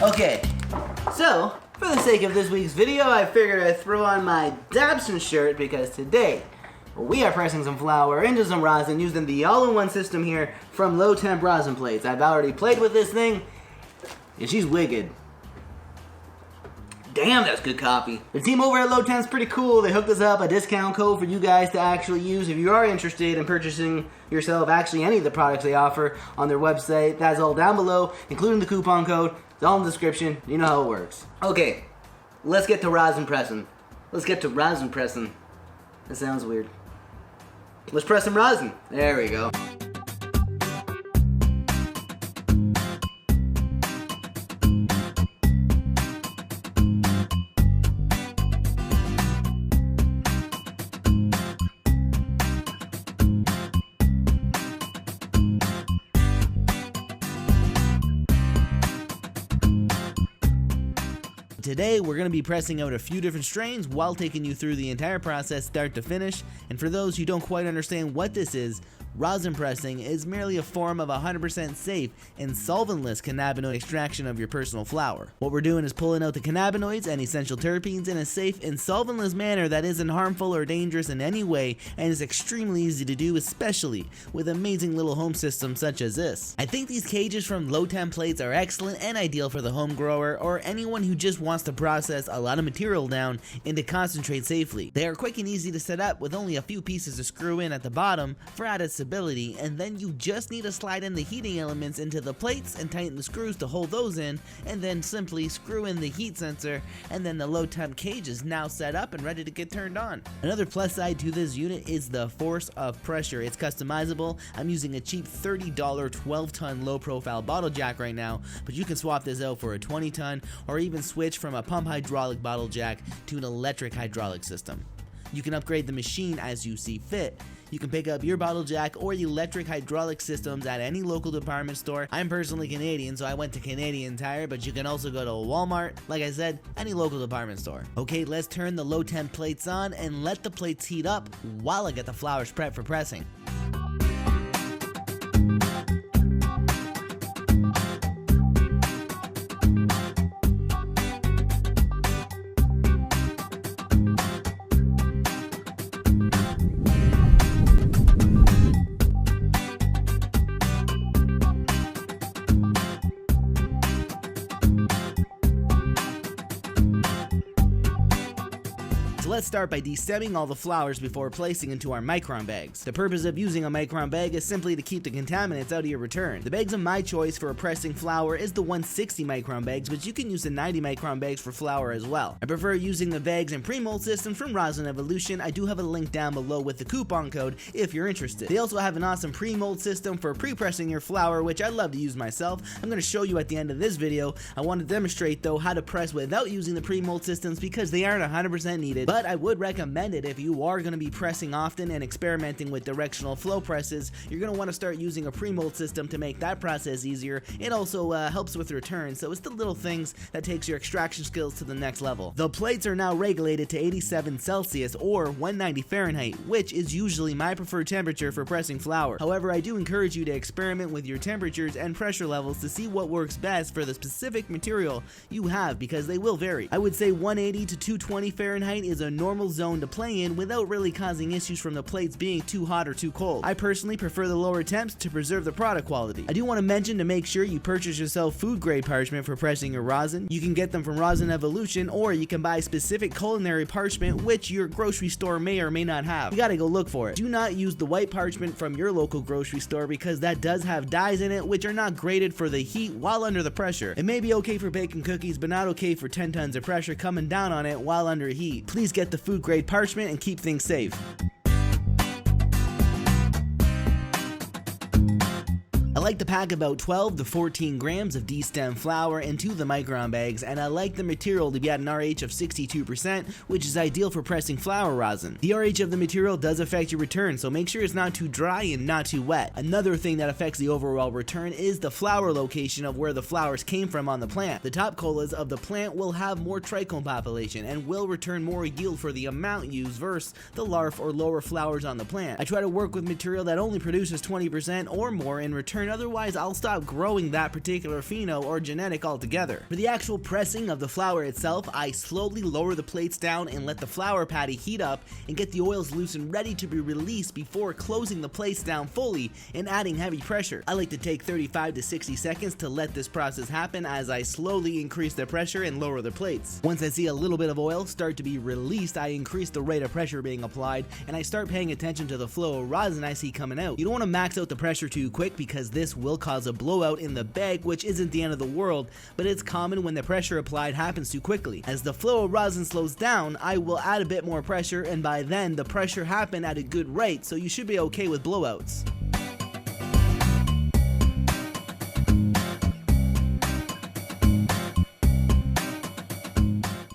Okay, so for the sake of this week's video, I figured I'd throw on my Dabson shirt because today we are pressing some flour into some rosin using the all-in-one system here from Low Temp Rosin Plates. I've already played with this thing, and she's wicked. Damn, that's good coffee. The team over at Low Temp's pretty cool. They hooked us up a discount code for you guys to actually use if you are interested in purchasing yourself actually any of the products they offer on their website. That's all down below, including the coupon code. It's all in the description. You know how it works. Okay, let's get to rosin pressing. That sounds weird. Let's press some rosin. There we go. Today we're going to be pressing out a few different strains while taking you through the entire process start to finish, and for those who don't quite understand what this is, rosin pressing is merely a form of 100% safe and solventless cannabinoid extraction of your personal flower. What we're doing is pulling out the cannabinoids and essential terpenes in a safe and solventless manner that isn't harmful or dangerous in any way and is extremely easy to do, especially with amazing little home systems such as this. I think these cages from Low Temp Plates are excellent and ideal for the home grower or anyone who just wants to process a lot of material down and to concentrate safely. They are quick and easy to set up with only a few pieces to screw in at the bottom for added stability, and then you just need to slide in the heating elements into the plates and tighten the screws to hold those in, and then simply screw in the heat sensor, and then the Low Temp cage is now set up and ready to get turned on. Another plus side to this unit is the force of pressure. It's customizable. I'm using a cheap $30 12-ton low profile bottle jack right now, but you can swap this out for a 20-ton or even switch from a pump hydraulic bottle jack to an electric hydraulic system. You can upgrade the machine as you see fit. You can pick up your bottle jack or electric hydraulic systems at any local department store. I'm personally Canadian, so I went to Canadian Tire, but you can also go to Walmart, like I said, any local department store. Okay, let's turn the Low Temp plates on and let the plates heat up while I get the flowers prepped for pressing. Let's start by destemming all the flowers before placing into our micron bags. The purpose of using a micron bag is simply to keep the contaminants out of your return. The bags of my choice for pressing flour is the 160 micron bags, but you can use the 90 micron bags for flour as well. I prefer using the bags and pre-mold systems from Rosin Evolution. I do have a link down below with the coupon code if you're interested. They also have an awesome pre-mold system for pre-pressing your flour, which I love to use myself. I'm going to show you at the end of this video. I want to demonstrate though how to press without using the pre-mold systems because they aren't 100% needed, but I would recommend it if you are going to be pressing often and experimenting with directional flow presses. You're going to want to start using a pre-mold system to make that process easier. It also helps with returns, so it's the little things that takes your extraction skills to the next level. The plates are now regulated to 87 Celsius or 190 Fahrenheit, which is usually my preferred temperature for pressing flour. However, I do encourage you to experiment with your temperatures and pressure levels to see what works best for the specific material you have because they will vary. I would say 180 to 220 Fahrenheit is a normal zone to play in without really causing issues from the plates being too hot or too cold. I personally prefer the lower temps to preserve the product quality. I do want to mention to make sure you purchase yourself food grade parchment for pressing your rosin. You can get them from Rosin Evolution, or you can buy specific culinary parchment which your grocery store may or may not have. You gotta go look for it. Do not use the white parchment from your local grocery store because that does have dyes in it which are not graded for the heat while under the pressure. It may be okay for baking cookies but not okay for 10 tons of pressure coming down on it while under heat. Please get the food grade parchment and keep things safe. I like to pack about 12 to 14 grams of destemmed flour into the micron bags, and I like the material to be at an RH of 62%, which is ideal for pressing flour rosin. The RH of the material does affect your return, so make sure it's not too dry and not too wet. Another thing that affects the overall return is the flower location of where the flowers came from on the plant. The top colas of the plant will have more trichome population and will return more yield for the amount used versus the larf or lower flowers on the plant. I try to work with material that only produces 20% or more in return, otherwise I'll stop growing that particular pheno or genetic altogether. For the actual pressing of the flour itself, I slowly lower the plates down and let the flour patty heat up and get the oils loose and ready to be released before closing the plates down fully and adding heavy pressure. I like to take 35 to 60 seconds to let this process happen as I slowly increase the pressure and lower the plates. Once I see a little bit of oil start to be released, I increase the rate of pressure being applied and I start paying attention to the flow of rosin I see coming out. You don't want to max out the pressure too quick because this will cause a blowout in the bag, which isn't the end of the world, but it's common when the pressure applied happens too quickly. As the flow of rosin slows down, I will add a bit more pressure, and by then the pressure happened at a good rate, so you should be okay with blowouts.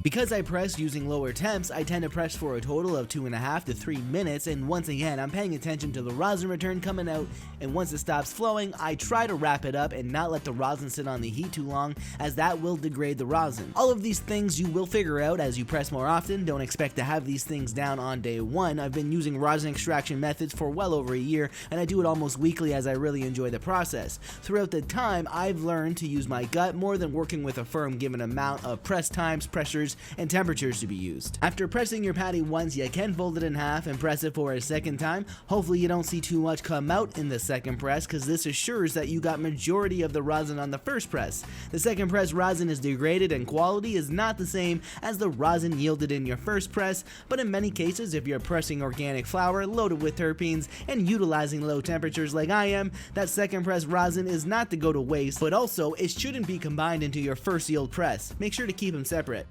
Because I press using lower temps, I tend to press for a total of 2.5 to 3 minutes, and once again I'm paying attention to the rosin return coming out, and once it stops flowing I try to wrap it up and not let the rosin sit on the heat too long, as that will degrade the rosin. All of these things you will figure out as you press more often. Don't expect to have these things down on day one. I've been using rosin extraction methods for well over a year, and I do it almost weekly as I really enjoy the process. Throughout the time I've learned to use my gut more than working with a firm given amount of press times, pressures, and temperatures to be used. After pressing your patty once, you can fold it in half and press it for a second time. Hopefully you don't see too much come out in the second press, because this assures that you got majority of the rosin on the first press. The second press rosin is degraded and quality is not the same as the rosin yielded in your first press, but in many cases if you're pressing organic flour loaded with terpenes and utilizing low temperatures like I am, that second press rosin is not to go to waste, but also it shouldn't be combined into your first yield press. Make sure to keep them separate.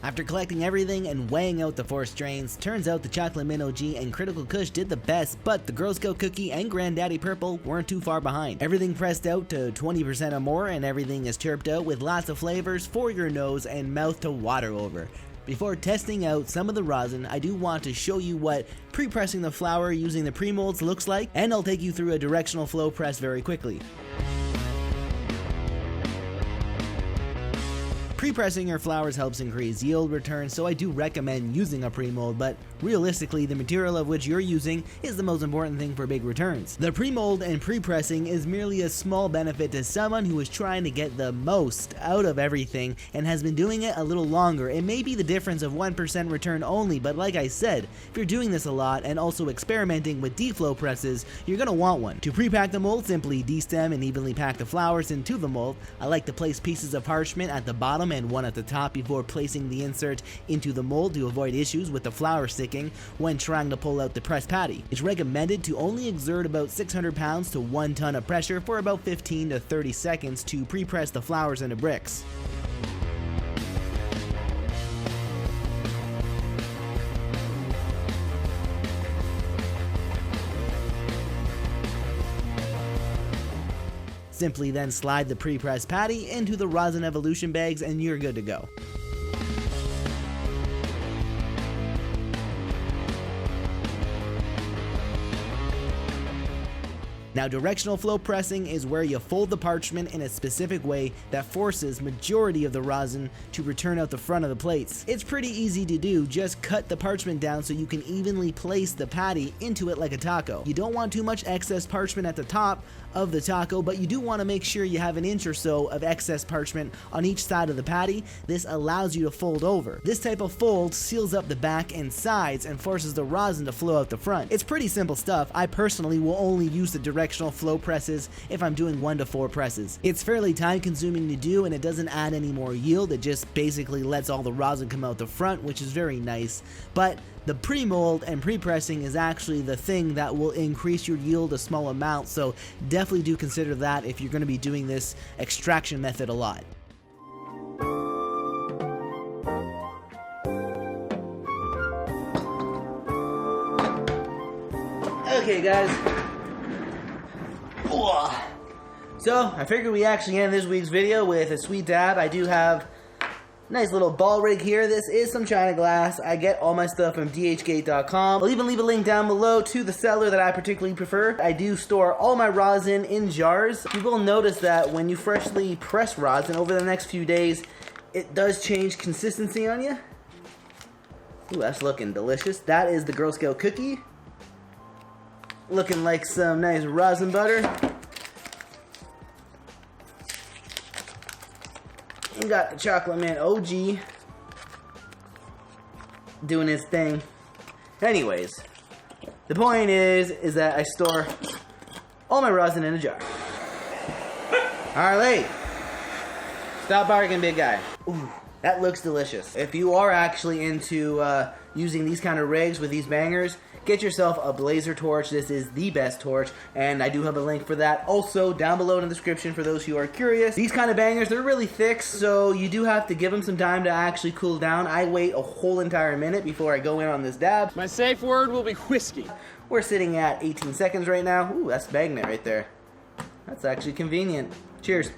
After collecting everything and weighing out the 4 strains, turns out the Chocolate Mint OG and Critical Kush did the best, but the Girl Scout Cookie and Granddaddy Purple weren't too far behind. Everything pressed out to 20% or more, and everything is chirped out with lots of flavors for your nose and mouth to water over. Before testing out some of the rosin, I do want to show you what pre-pressing the flour using the pre-molds looks like, and I'll take you through a directional flow press very quickly. Pre-pressing your flours helps increase yield return, so I do recommend using a pre-mold, but realistically the material of which you're using is the most important thing for big returns. The pre-mold and pre-pressing is merely a small benefit to someone who is trying to get the most out of everything and has been doing it a little longer. It may be the difference of 1% return only, but like I said, if you're doing this a lot and also experimenting with D-flow presses, you're gonna want one. To pre-pack the mold, simply destem and evenly pack the flours into the mold. I like to place pieces of parchment at the bottom and one at the top before placing the insert into the mold to avoid issues with the flour sticking when trying to pull out the pressed patty. It's recommended to only exert about 600 pounds to 1 ton of pressure for about 15 to 30 seconds to pre-press the flours into bricks. Simply then slide the pre-pressed patty into the rosin evolution bags and you're good to go. Now, directional flow pressing is where you fold the parchment in a specific way that forces majority of the rosin to return out the front of the plates. It's pretty easy to do, just cut the parchment down so you can evenly place the patty into it like a taco. You don't want too much excess parchment at the top of the taco, but you do want to make sure you have an inch or so of excess parchment on each side of the patty. This allows you to fold over. This type of fold seals up the back and sides and forces the rosin to flow out the front. It's pretty simple stuff. I personally will only use the directional flow presses if I'm doing 1 to 4 presses. It's fairly time consuming to do, and it doesn't add any more yield. It just basically lets all the rosin come out the front, which is very nice. But the pre-mold and pre-pressing is actually the thing that will increase your yield a small amount, so definitely do consider that if you're going to be doing this extraction method a lot. Okay guys, so I figured we actually end this week's video with a sweet dab. I do have nice little ball rig here. This is some China glass. I get all my stuff from dhgate.com. I'll even leave a link down below to the seller that I particularly prefer. I do store all my rosin in jars. You will notice that when you freshly press rosin over the next few days, it does change consistency on you. Ooh, that's looking delicious. That is the Girl Scout cookie. Looking like some nice rosin butter. And got the Chocolate Mint OG doing its thing. Anyways, the point is that I store all my rosin in a jar. Harley, stop barking, big guy. Ooh, that looks delicious. If you are actually into using these kind of rigs with these bangers, get yourself a Blazer torch. This is the best torch, and I do have a link for that also down below in the description for those who are curious. These kind of bangers, they're really thick, so you do have to give them some time to actually cool down. I wait a whole entire minute before I go in on this dab. My safe word will be whiskey. We're sitting at 18 seconds right now. Ooh, that's magnet right there. That's actually convenient. Cheers.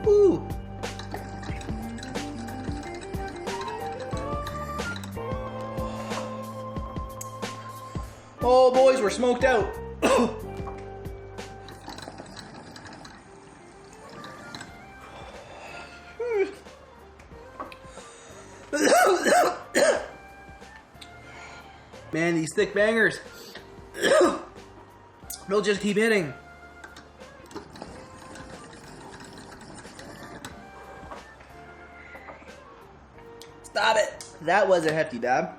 Ooh. Oh, boys, we're smoked out. Man, these thick bangers. They'll just keep hitting. Stop it. That was a hefty dab.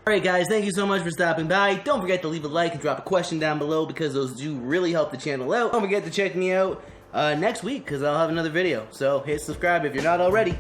Alright guys, thank you so much for stopping by. Don't forget to leave a like and drop a question down below because those do really help the channel out. Don't forget to check me out next week because I'll have another video. So hit subscribe if you're not already.